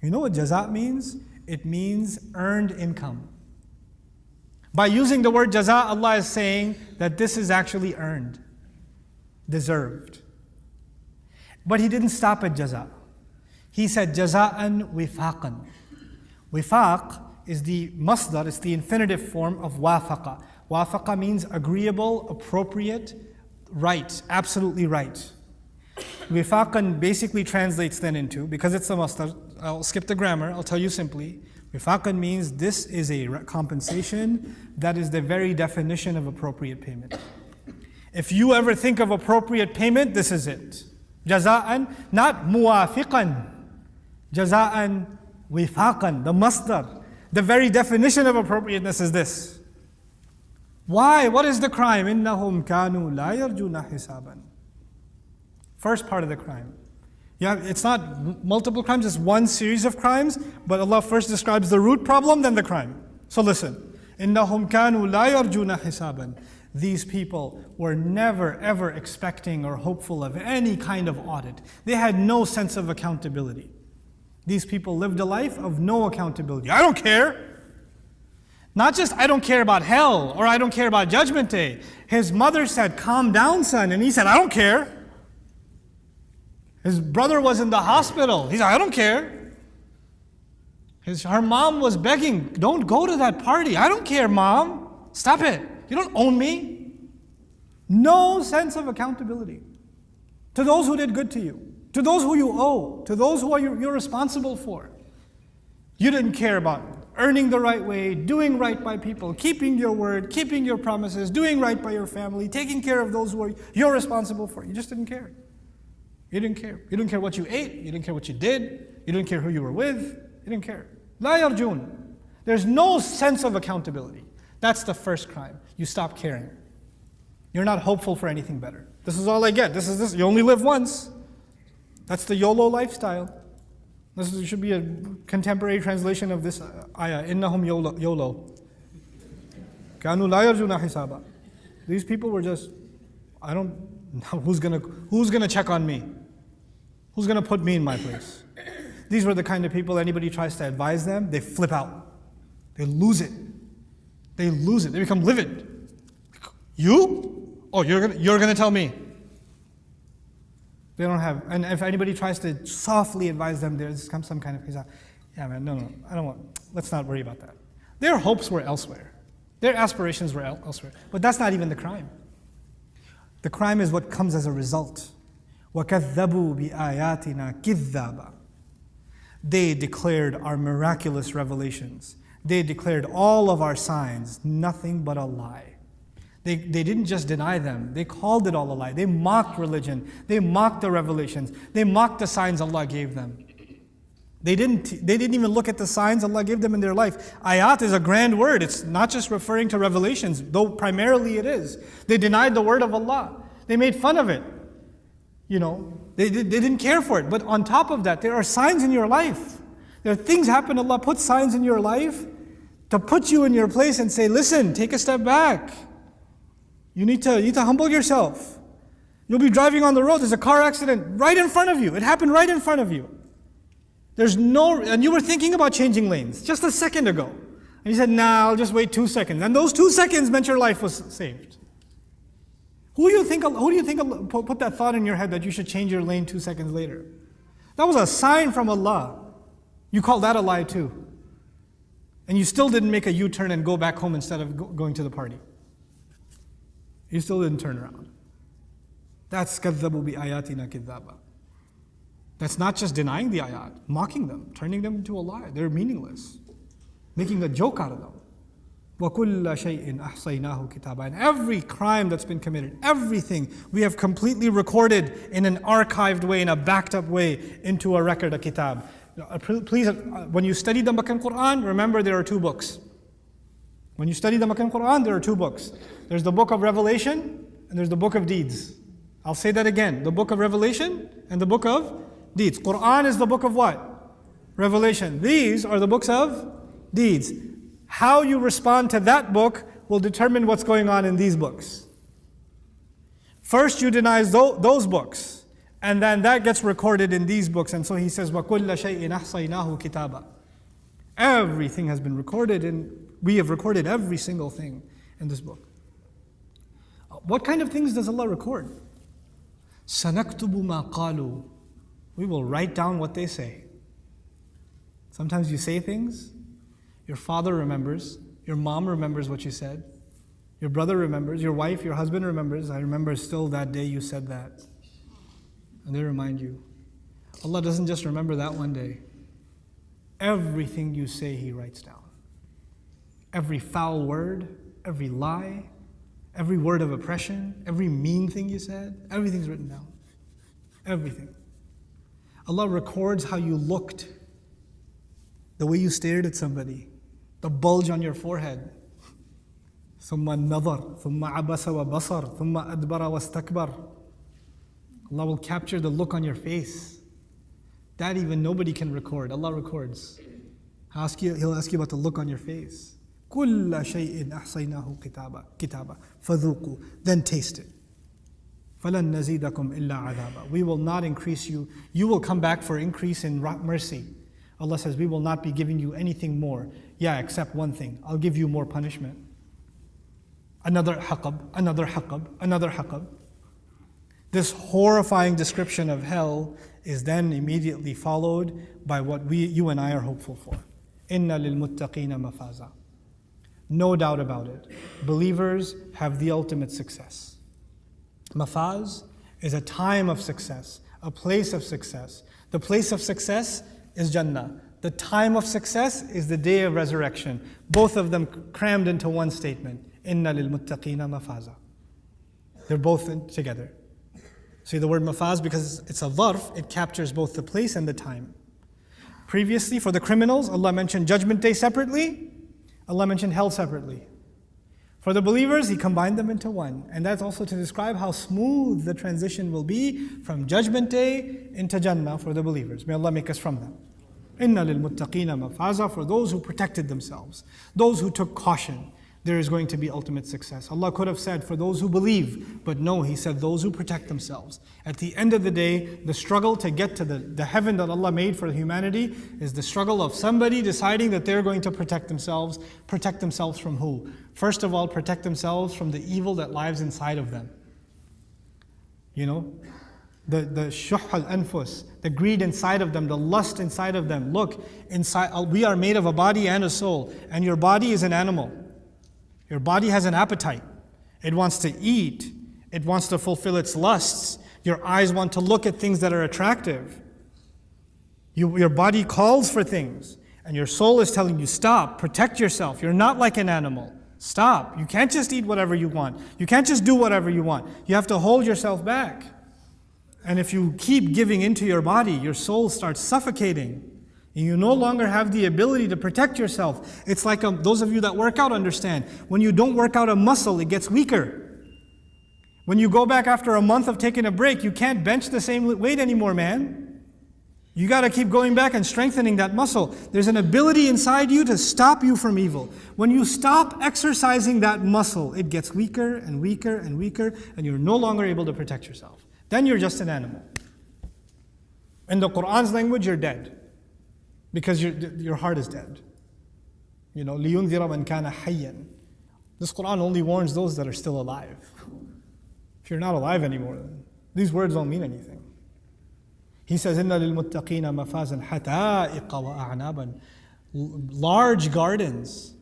You know what jaza means? It means earned income. By using the word jaza, Allah is saying that this is actually earned, deserved. But He didn't stop at jaza. He said jaza'an wifaqan. Wifaq is the masdar, it's the infinitive form of wafaqa. Wafaqa means agreeable, appropriate, right, absolutely right. Wifaqan basically translates then into, because it's a masdar, I'll skip the grammar, I'll tell you simply. Wifaqan means this is a compensation that is the very definition of appropriate payment. If you ever think of appropriate payment, this is it. Jaza'an, not muwafiqan. Jaza'an wifaqan, the masdar. The very definition of appropriateness is this. Why? What is the crime? إِنَّهُمْ كَانُوا لَا يَرْجُونَ حِسَابًا. First part of the crime. Yeah, it's not multiple crimes, it's one series of crimes, but Allah first describes the root problem, then the crime. So listen. إِنَّهُمْ كَانُوا لَا يَرْجُونَ حِسَابًا. These people were never ever expecting or hopeful of any kind of audit. They had no sense of accountability. These people lived a life of no accountability. I don't care. Not just I don't care about hell or I don't care about Judgment Day. His mother said, calm down, son. And he said, I don't care. His brother was in the hospital. He said, I don't care. Her mom was begging, don't go to that party. I don't care, mom. Stop it. You don't own me. No sense of accountability to those who did good to you, to those who you owe, to those who you're responsible for. You didn't care about earning the right way, doing right by people, keeping your word, keeping your promises, doing right by your family, taking care of those who you're responsible for. You just didn't care. You didn't care. You didn't care what you ate. You didn't care what you did. You didn't care who you were with. You didn't care. La yarjun. There's no sense of accountability. That's the first crime. You stop caring. You're not hopeful for anything better. This is all I get. This is this. You only live once. That's the YOLO lifestyle. This should be a contemporary translation of this ayah. Innahum YOLO. Kanu la yarjuna hisaba. These people were just, I don't know who's gonna check on me? Who's gonna put me in my place? These were the kind of people, anybody tries to advise them, they flip out. They lose it. They lose it. They become livid. You? Oh, you're gonna tell me. They don't have, and if anybody tries to softly advise them, there's some kind of, yeah man, no, I don't want, let's not worry about that. Their hopes were elsewhere. Their aspirations were elsewhere. But that's not even the crime. The crime is what comes as a result. وَكَذَّبُوا بِآيَاتِنَا كِذَّابًا. They declared our miraculous revelations. They declared all of our signs nothing but a lie. They didn't just deny them, they called it all a lie. They mocked religion, they mocked the revelations, they mocked the signs Allah gave them. They didn't even look at the signs Allah gave them in their life. Ayat is a grand word, it's not just referring to revelations, though primarily it is. They denied the word of Allah, they made fun of it. You know, they didn't care for it. But on top of that, there are signs in your life. There are things happen, Allah puts signs in your life to put you in your place and say, listen, take a step back. You need to humble yourself. You'll be driving on the road, there's a car accident right in front of you. It happened right in front of you. And you were thinking about changing lanes just a second ago. And you said, nah, I'll just wait 2 seconds. And those 2 seconds meant your life was saved. Who do you think put that thought in your head that you should change your lane 2 seconds later? That was a sign from Allah. You call that a lie too. And you still didn't make a U-turn and go back home instead of going to the party. You still didn't turn around. That's كَذَّبُوا بِآيَاتِنَا كِذَّابًا. That's not just denying the ayat, mocking them, turning them into a lie. They're meaningless. Making a joke out of them. وَكُلَّ شَيْءٍ أَحْصَيْنَاهُ كِتَابًا. And every crime that's been committed, everything we have completely recorded in an archived way, in a backed up way, into a record, a kitab. Please, when you study the Meccan Quran, remember there are 2 books. When you study the Meccan Quran, there are 2 books. There's the book of Revelation and there's the book of deeds. I'll say that again. The book of Revelation and the book of deeds. Quran is the book of what? Revelation. These are the books of deeds. How you respond to that book will determine what's going on in these books. First you deny those books. And then that gets recorded in these books. And so he says, وَكُلَّ شَيْءٍ أَحْصَيْنَاهُ كِتَابًا. Everything has been recorded, and we have recorded every single thing in this book. What kind of things does Allah record? سَنَكْتُبُ مَا قَالُوا. We will write down what they say. Sometimes you say things, your father remembers, your mom remembers what you said, your brother remembers, your wife, your husband remembers. I remember still that day you said that. And they remind you. Allah doesn't just remember that one day. Everything you say, He writes down. Every foul word, every lie, every word of oppression, every mean thing you said, everything's written down. Everything. Allah records how you looked, the way you stared at somebody, the bulge on your forehead. ثُمَّ النَّظَرْ ثُمَّ عَبَسَ وَبَصَرْ ثُمَّ أَدْبَرَ وَاسْتَكْبَرْ. Allah will capture the look on your face. That even nobody can record. Allah records. He'll ask you about the look on your face. كُلَّ شَيْءٍ أَحْصَيْنَاهُ كِتَابًا فَذُوقُوا. Then taste it. فَلَن نَزِيدَكُمْ إِلَّا عَذَابًا. We will not increase you. You will come back for increase in mercy. Allah says, we will not be giving you anything more. Yeah, except one thing. I'll give you more punishment. Another haqab, another haqab, another haqab. This horrifying description of hell is then immediately followed by what you and I are hopeful for. Inna lilmuttaqina mafaza. No doubt about it. Believers have the ultimate success. Mafaz is a time of success, a place of success. The place of success is Jannah. The time of success is the day of resurrection. Both of them crammed into one statement. Inna lilmuttaqina mafaza. They're both together. See the word mafaz, because it's a dharf, it captures both the place and the time. Previously, for the criminals, Allah mentioned Judgment Day separately. Allah mentioned hell separately. For the believers, He combined them into one. And that's also to describe how smooth the transition will be from Judgment Day into Jannah for the believers. May Allah make us from them. Inna lilmuttaqina mafaza. For those who protected themselves, those who took caution, there is going to be ultimate success. Allah could have said for those who believe, but no, He said those who protect themselves. At the end of the day, the struggle to get to the heaven that Allah made for humanity is the struggle of somebody deciding that they're going to protect themselves. Protect themselves from who? First of all, protect themselves from the evil that lies inside of them. You know, the shuh al-anfus, the greed inside of them, the lust inside of them. Look, inside, we are made of a body and a soul, and your body is an animal. Your body has an appetite. It wants to eat. It wants to fulfill its lusts. Your eyes want to look at things that are attractive. Your body calls for things. And your soul is telling you, stop, protect yourself. You're not like an animal. Stop. You can't just eat whatever you want. You can't just do whatever you want. You have to hold yourself back. And if you keep giving into your body, your soul starts suffocating. You no longer have the ability to protect yourself. It's like those of you that work out understand. When you don't work out a muscle, it gets weaker. When you go back after a month of taking a break, you can't bench the same weight anymore, man. You got to keep going back and strengthening that muscle. There's an ability inside you to stop you from evil. When you stop exercising that muscle, it gets weaker and weaker and weaker, and you're no longer able to protect yourself. Then you're just an animal. In the Qur'an's language, you're dead. Because your heart is dead. You know, لِيُنذِرَ مَنْ كَانَ حَيًّا. This Qur'an only warns those that are still alive. If you're not alive anymore, then these words don't mean anything. He says, إِنَّ لِلْمُتَّقِينَ مَفَازًا حَدَائِقَ وَأَعْنَابًا. Large gardens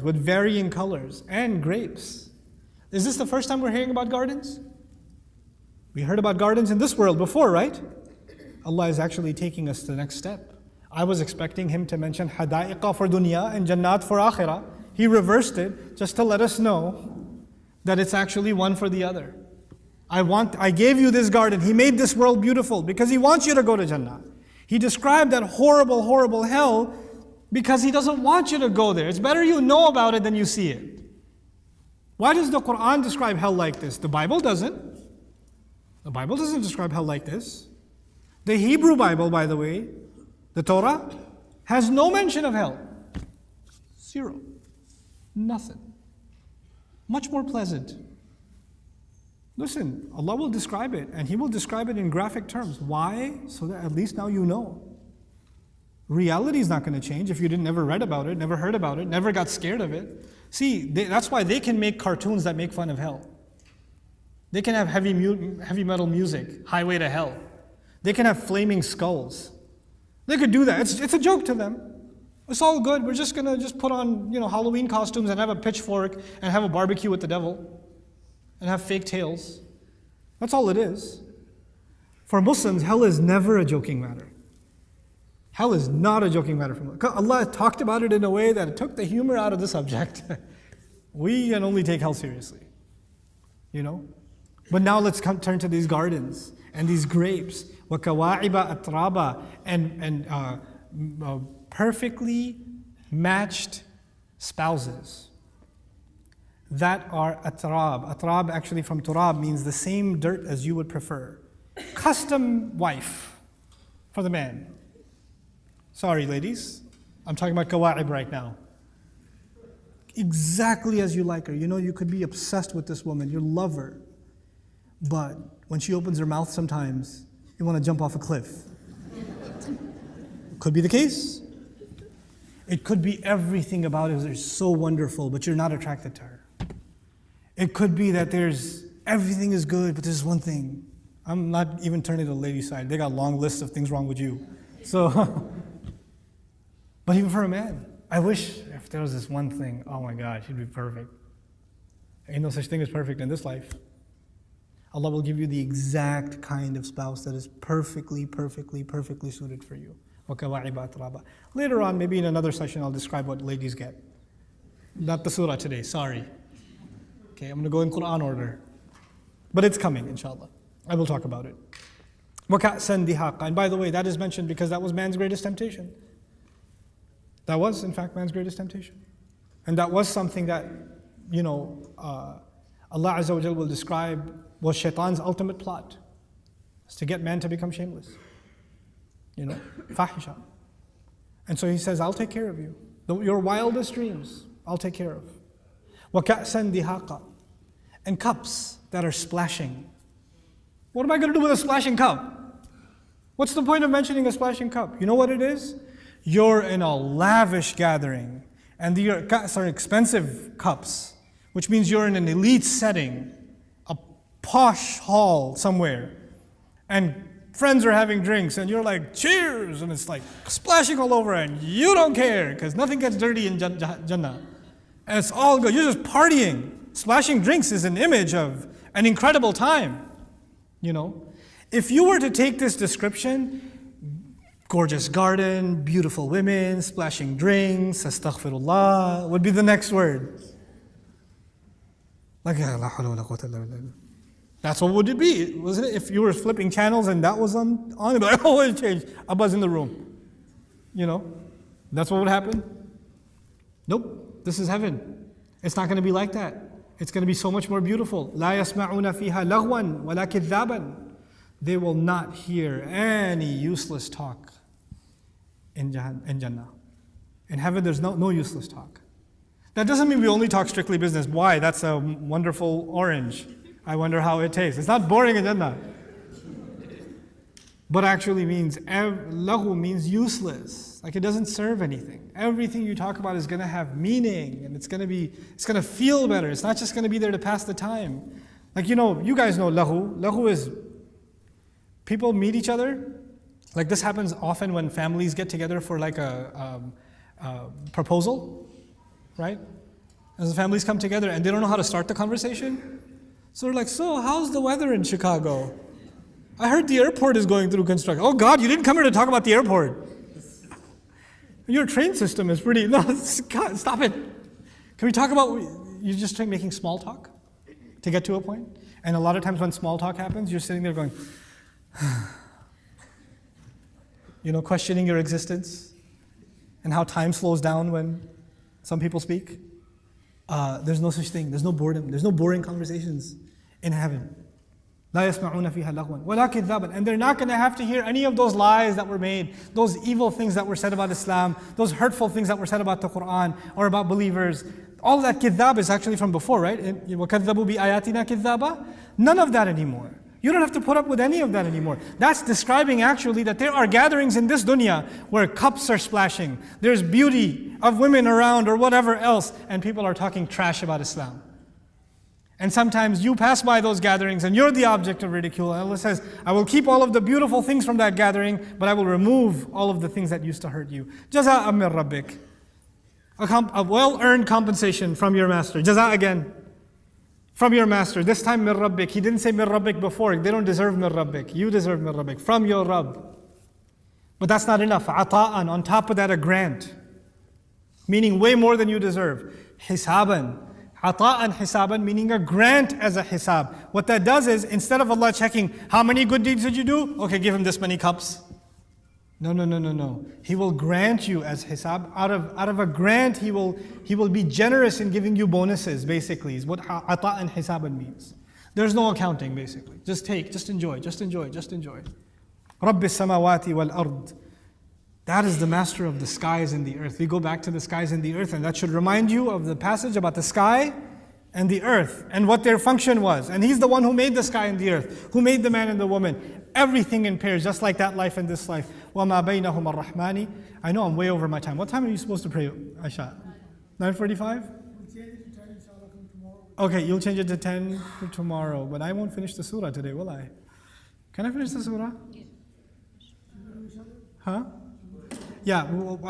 with varying colors and grapes. Is this the first time we're hearing about gardens? We heard about gardens in this world before, right? Allah is actually taking us to the next step. I was expecting Him to mention hada'iqa for dunya and jannat for akhirah. He reversed it just to let us know that it's actually one for the other. I gave you this garden. He made this world beautiful because He wants you to go to Jannah. He described that horrible, horrible hell because He doesn't want you to go there. It's better you know about it than you see it. Why does the Qur'an describe hell like this? The Bible doesn't. The Bible doesn't describe hell like this. The Hebrew Bible, by the way, the Torah, has no mention of hell. Zero. Nothing. Much more pleasant. Listen, Allah will describe it, and He will describe it in graphic terms. Why? So that at least now you know. Reality is not going to change if you never read about it, never heard about it, never got scared of it. See, that's why they can make cartoons that make fun of hell. They can have heavy metal music, Highway to Hell. They can have flaming skulls. They could do that. It's a joke to them. It's all good. We're just going to put on, Halloween costumes and have a pitchfork and have a barbecue with the devil and have fake tails. That's all it is. For Muslims, hell is never a joking matter. Hell is not a joking matter for Muslims. Allah talked about it in a way that it took the humor out of the subject. We can only take hell seriously. But now let's turn to these gardens and these grapes. وَكَوَاعِبَ أَتْرَابًا and perfectly matched spouses that are atrab. Atrab actually from turab means the same dirt as you would prefer. Custom wife for the man. Sorry ladies, I'm talking about kawa'ib right now. Exactly as you like her. You could be obsessed with this woman, you love her. But when she opens her mouth sometimes, you want to jump off a cliff. Could be the case. It could be everything about her is so wonderful, but you're not attracted to her. It could be that everything is good, but there's one thing. I'm not even turning to the ladies' side. They got long lists of things wrong with you. So, but even for a man, I wish if there was this one thing, oh my God, she'd be perfect. Ain't no such thing as perfect in this life. Allah will give you the exact kind of spouse that is perfectly suited for you. Later on, maybe in another session, I'll describe what ladies get. Not the surah today, sorry. Okay, I'm going to go in Quran order. But it's coming, inshallah. I will talk about it. وَكَأْسًا دِهَاقًا. And by the way, that is mentioned because that was man's greatest temptation. That was, in fact, man's greatest temptation. And that was something that, Allah Azza wa Jal will describe was shaitan's ultimate plot. Is to get man to become shameless. Fahisha. And so he says, I'll take care of you. Your wildest dreams, I'll take care of. وَكَأْسًا دِهَاقًا. And cups that are splashing. What am I going to do with a splashing cup? What's the point of mentioning a splashing cup? You know what it is? You're in a lavish gathering, and your cups are expensive cups, which means you're in an elite setting, a posh hall somewhere, and friends are having drinks, and you're like, cheers, and it's like splashing all over, and you don't care, because nothing gets dirty in Jannah. And it's all good. You're just partying. Splashing drinks is an image of an incredible time. If you were to take this description, gorgeous garden, beautiful women, splashing drinks, astaghfirullah, would be the next word. That's what would it be, wasn't it? If you were flipping channels and that was on it'd be like, oh, it changed. Abba's in the room. That's what would happen. Nope, this is heaven. It's not going to be like that. It's going to be so much more beautiful. لا يسمعون فيها لغوا ولا كذابا. They will not hear any useless talk in Jannah. In heaven, there's no useless talk. That doesn't mean we only talk strictly business. Why? That's a wonderful orange. I wonder how it tastes. It's not boring in Jannah. But actually means, laghu means useless. Like it doesn't serve anything. Everything you talk about is going to have meaning, and it's going to feel better. It's not just going to be there to pass the time. Like you guys know laghu. Laghu is people meet each other. Like this happens often when families get together for like a proposal, right? As the families come together and they don't know how to start the conversation. So they're like, so how's the weather in Chicago? I heard the airport is going through construction. Oh God, you didn't come here to talk about the airport. Your train system is pretty, no, stop it. Can we talk about, you just try making small talk to get to a point? And a lot of times when small talk happens, you're sitting there going, questioning your existence and how time slows down when some people speak. There's no such thing. There's no boredom. There's no boring conversations in heaven. لا يسمعون فيها لغوا ولا كذابا. And they're not going to have to hear any of those lies that were made, those evil things that were said about Islam, those hurtful things that were said about the Quran or about believers. All that kidhab is actually from before, right? وَكَذَّبُوا بِآيَاتِنَا كِذَّابًا. None of that anymore. You don't have to put up with any of that anymore. That's describing actually that there are gatherings in this dunya where cups are splashing. There's beauty of women around or whatever else, and people are talking trash about Islam. And sometimes you pass by those gatherings and you're the object of ridicule. And Allah says, I will keep all of the beautiful things from that gathering, but I will remove all of the things that used to hurt you. Jaza'an min rabbik. A well-earned compensation from your master. Jaza again. From your master. This time min rabbik. He didn't say min rabbik before. They don't deserve min rabbik. You deserve min rabbik. From your Rabb. But that's not enough. Ata'an. On top of that, a grant. Meaning way more than you deserve. Hisaban. Ata'an hisaban, meaning a grant as a hisab. What that does is, instead of Allah checking, how many good deeds did you do? Okay, give him this many cups. No. He will grant you as hisab. Out of a grant, He will be generous in giving you bonuses, basically, is what ata'an hisaban means. There's no accounting, basically. Just take, just enjoy. Rabbis samawati wal ard. That is the master of the skies and the earth. We go back to the skies and the earth, and that should remind you of the passage about the sky and the earth and what their function was. And He's the one who made the sky and the earth, who made the man and the woman. Everything in pairs, just like that life and this life. وَمَا بَيْنَهُمَا الرَّحْمَانِ. I know I'm way over my time. What time are you supposed to pray, Aisha? 9:45? Okay, you'll change it to 10 for tomorrow, but I won't finish the surah today, will I? Can I finish the surah? Huh? Yeah,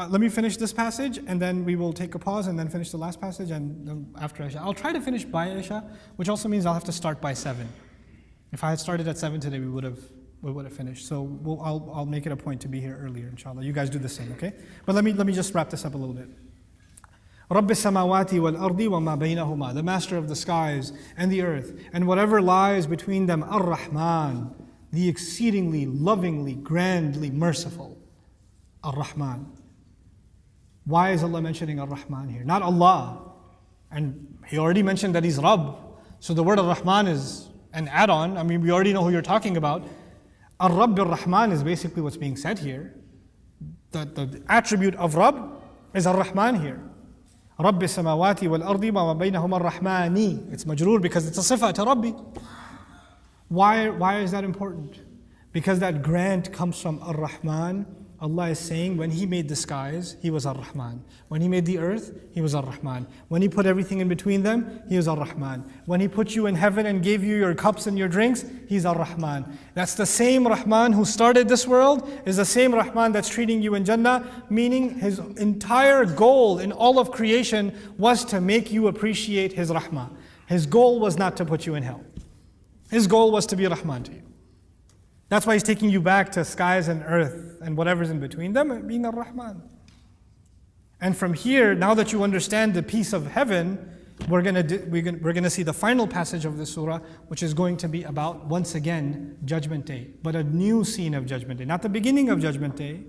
let me finish this passage and then we will take a pause and then finish the last passage and then after Isha. I'll try to finish by Isha, which also means I'll have to start by 7. If I had started at 7 today, we would have finished. So I'll make it a point to be here earlier, inshallah. You guys do the same, okay? But let me just wrap this up a little bit. Rabbis samawati wal ardi wa ma baynahuma, the master of the skies and the earth, and whatever lies between them, Ar-Rahman, the exceedingly lovingly, grandly merciful. Ar-Rahman. Why is Allah mentioning Ar-Rahman here? Not Allah. And He already mentioned that He's Rabb. So the word Ar-Rahman is an add-on. I mean, we already know who you're talking about. Ar-Rabb Ar-Rahman is basically what's being said here. The attribute of Rabb is Ar-Rahman here. Rabbi samawati wal ardi wa ma baynahuma ar-Rahmani. It's majroor because it's a sifa to Rabbi. Why is that important? Because that grant comes from Ar-Rahman. Allah is saying when He made the skies, He was Ar-Rahman. When He made the earth, He was Ar-Rahman. When He put everything in between them, He was Ar-Rahman. When He put you in heaven and gave you your cups and your drinks, He's Ar-Rahman. That's the same Rahman who started this world, is the same Rahman that's treating you in Jannah, meaning His entire goal in all of creation was to make you appreciate His Rahmah. His goal was not to put you in hell. His goal was to be Rahman to you. That's why He's taking you back to skies and earth and whatever's in between them, being Ar-Rahman. And from here, now that you understand the peace of heaven, we're gonna see the final passage of the surah, which is going to be about, once again, Judgment Day. But a new scene of Judgment Day. Not the beginning of Judgment Day,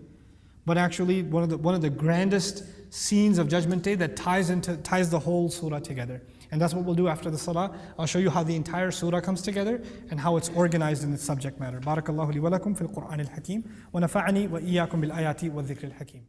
but actually one of the grandest scenes of Judgment Day that ties the whole surah together. And that's what we'll do after the salah. I'll show you how the entire surah comes together and how it's organized in its subject matter. Barakallahu li wa lakum fil Qur'an al-Hakim wa nafa'ani wa iyyakum bil ayati wa dhikr al-Hakim.